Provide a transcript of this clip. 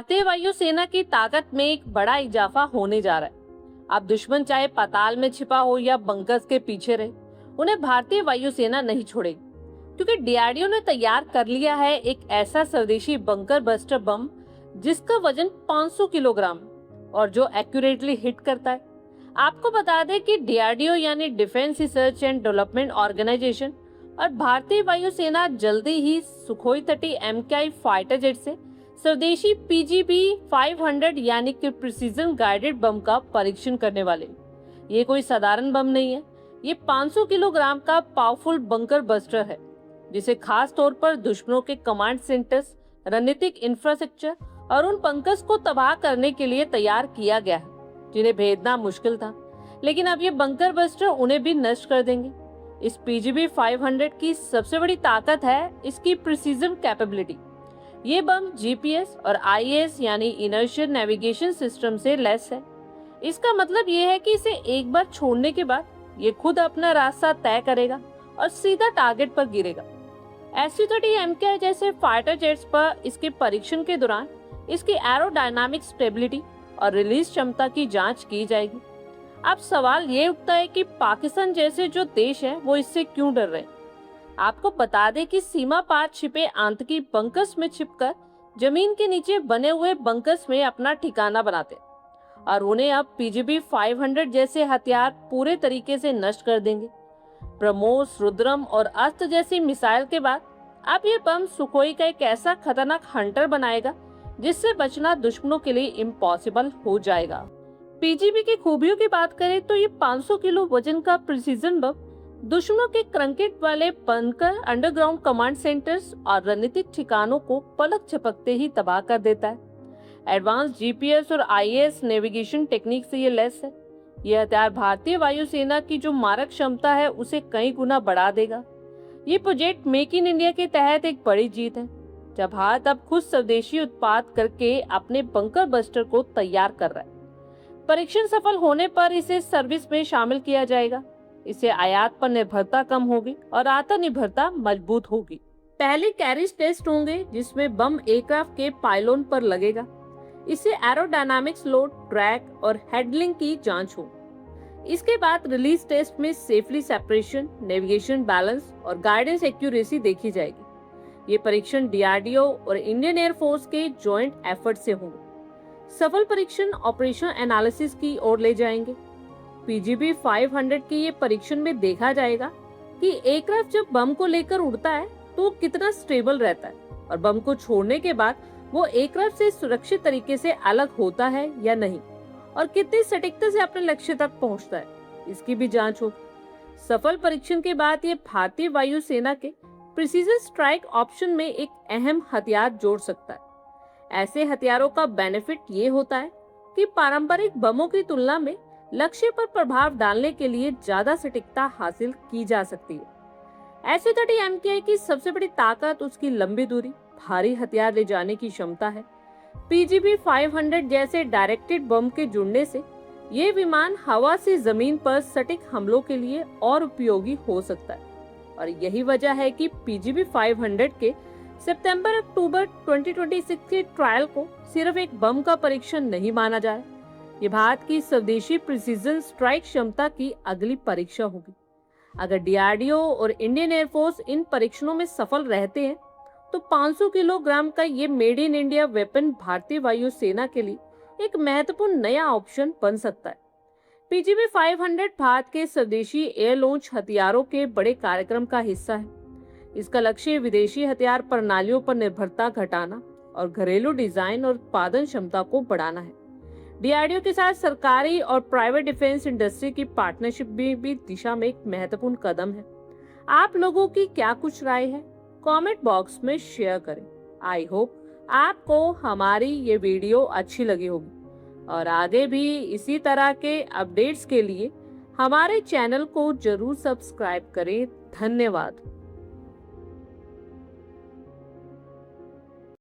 भारतीय वायुसेना की ताकत में एक बड़ा इजाफा होने जा रहा है। अब दुश्मन चाहे पाताल में छिपा हो या बंकर्स के पीछे रहे, उन्हें भारतीय वायुसेना नहीं छोड़ेगी, क्योंकि डीआरडीओ ने तैयार कर लिया है एक ऐसा स्वदेशी बंकर बस्टर बम जिसका वजन 500 किलोग्राम और जो एक्यूरेटली हिट करता है। आपको बता दें कि डीआरडीओ यानी defence research and development organisation और भारतीय वायुसेना जल्दी ही सुखोई 30 MKI फाइटर जेट से स्वदेशी पीजीबी 500 यानी कि प्रिसीजन गाइडेड बम का परीक्षण करने वाले। ये कोई साधारण बम नहीं है, ये 500 किलोग्राम का पावरफुल बंकर बस्टर है, जिसे खास तौर पर दुश्मनों के कमांड सेंटर्स, रणनीतिक इंफ्रास्ट्रक्चर और उन बंकर्स को तबाह करने के लिए तैयार किया गया है जिन्हें भेदना मुश्किल था। लेकिन अब ये बंकर बस्टर उन्हें भी नष्ट कर देंगे। इस पीजीबी 500 की सबसे बड़ी ताकत है इसकी प्रिसीजन कैपेबिलिटी। ये बम जीपीएस और आईएएस यानी इनर्शियल नेविगेशन सिस्टम से लैस है। इसका मतलब ये है कि इसे एक बार छोड़ने के बाद ये खुद अपना रास्ता तय करेगा और सीधा टारगेट पर गिरेगा। SU-30 MKI जैसे फाइटर जेट्स पर इसके परीक्षण के दौरान इसकी एरोडायनामिक स्टेबिलिटी और रिलीज क्षमता की जांच की जाएगी। अब सवाल ये उठता है कि पाकिस्तान जैसे जो देश है वो इससे क्यों डर रहे हैं। आपको बता दें कि सीमा पार छिपे आतंकी बंकर्स में छिपकर जमीन के नीचे बने हुए बंकर्स में अपना ठिकाना बनाते और उन्हें अब पीजीबी 500 जैसे हथियार पूरे तरीके से नष्ट कर देंगे। ब्रह्मोस, रुद्रम और अस्त्र जैसी मिसाइल के बाद अब ये बम सुखोई का एक ऐसा खतरनाक हंटर बनाएगा जिससे बचना दुश्मनों के लिए इम्पॉसिबल हो जाएगा। पीजीबी की खूबियों की बात करें तो ये 500 किलो वजन का प्रिसीजन बम दुश्मनों के क्रंकेट वाले बंकर, अंडरग्राउंड कमांड सेंटर्स और रणनीतिक ठिकानों को पलक झपकते ही तबाह कर देता है। एडवांस जीपीएस और आईएएस नेविगेशन टेक्निक से ये लैस है। यह हथियार भारतीय वायुसेना की जो मारक क्षमता है उसे कई गुना बढ़ा देगा। ये प्रोजेक्ट मेक इन इंडिया के तहत एक बड़ी जीत है, जब भारत अब खुद स्वदेशी उत्पाद करके अपने बंकर बस्टर को तैयार कर रहा है। परीक्षण सफल होने पर इसे सर्विस में शामिल किया जाएगा। इससे आयात पर निर्भरता कम होगी और आत्मनिर्भरता मजबूत होगी। पहले कैरिज टेस्ट होंगे जिसमें बम एयरक्राफ्ट के पाइलोन पर लगेगा। इससे एरोडायनामिक्स, लोड, ड्रैग और हैंडलिंग की जांच होगी। इसके बाद रिलीज टेस्ट में सेफली सेपरेशन, नेविगेशन बैलेंस और गाइडेंस एक्यूरेसी देखी जाएगी। ये परीक्षण डीआरडीओ और इंडियन एयरफोर्स के जॉइंट एफर्ट से होंगे। सफल परीक्षण ऑपरेशन एनालिसिस की ओर ले जाएंगे। पीजीबी 500 के ये परीक्षण में देखा जाएगा कि एयरक्राफ्ट जब बम को लेकर उड़ता है तो कितना स्टेबल रहता है और बम को छोड़ने के बाद वो एयरक्राफ्ट से सुरक्षित तरीके से अलग होता है या नहीं और कितनी सटीकता से अपने लक्ष्य तक पहुंचता है, इसकी भी जांच होगी। सफल परीक्षण के बाद ये भारतीय वायुसेना के प्रिसीजन स्ट्राइक ऑप्शन में एक अहम हथियार जोड़ सकता है। ऐसे हथियारों का बेनिफिट ये होता है कि पारंपरिक बमों की तुलना में लक्ष्य पर प्रभाव डालने के लिए ज्यादा सटीकता हासिल की जा सकती है। SU-30 MKI की सबसे बड़ी ताकत उसकी लंबी दूरी, भारी हथियार ले जाने की क्षमता है। पीजीबी 500 जैसे डायरेक्टेड बम के जुड़ने से ये विमान हवा से जमीन पर सटीक हमलों के लिए और उपयोगी हो सकता है और यही वजह है कि पीजीबी 500 के सितंबर-अक्टूबर 2026 के ट्रायल को सिर्फ एक बम का परीक्षण नहीं माना जा रहा। ये भारत की स्वदेशी प्रिसीजन स्ट्राइक क्षमता की अगली परीक्षा होगी। अगर डीआरडीओ और इंडियन एयरफोर्स इन परीक्षणों में सफल रहते हैं तो 500 किलोग्राम का ये मेड इन इंडिया वेपन भारतीय वायुसेना के लिए एक महत्वपूर्ण नया ऑप्शन बन सकता है। पीजीबी 500 भारत के स्वदेशी एयर लॉन्च हथियारों के बड़े कार्यक्रम का हिस्सा है। इसका लक्ष्य विदेशी हथियार प्रणालियों पर निर्भरता घटाना और घरेलू डिजाइन और उत्पादन क्षमता को बढ़ाना है। डीआरडीओ के साथ सरकारी और प्राइवेट डिफेंस इंडस्ट्री की पार्टनरशिप भी दिशा में एक महत्वपूर्ण कदम है। आप लोगों की क्या कुछ राय है, कमेंट बॉक्स में शेयर करें। आई होप आपको हमारी ये वीडियो अच्छी लगी होगी और आगे भी इसी तरह के अपडेट्स के लिए हमारे चैनल को जरूर सब्सक्राइब करें। धन्यवाद।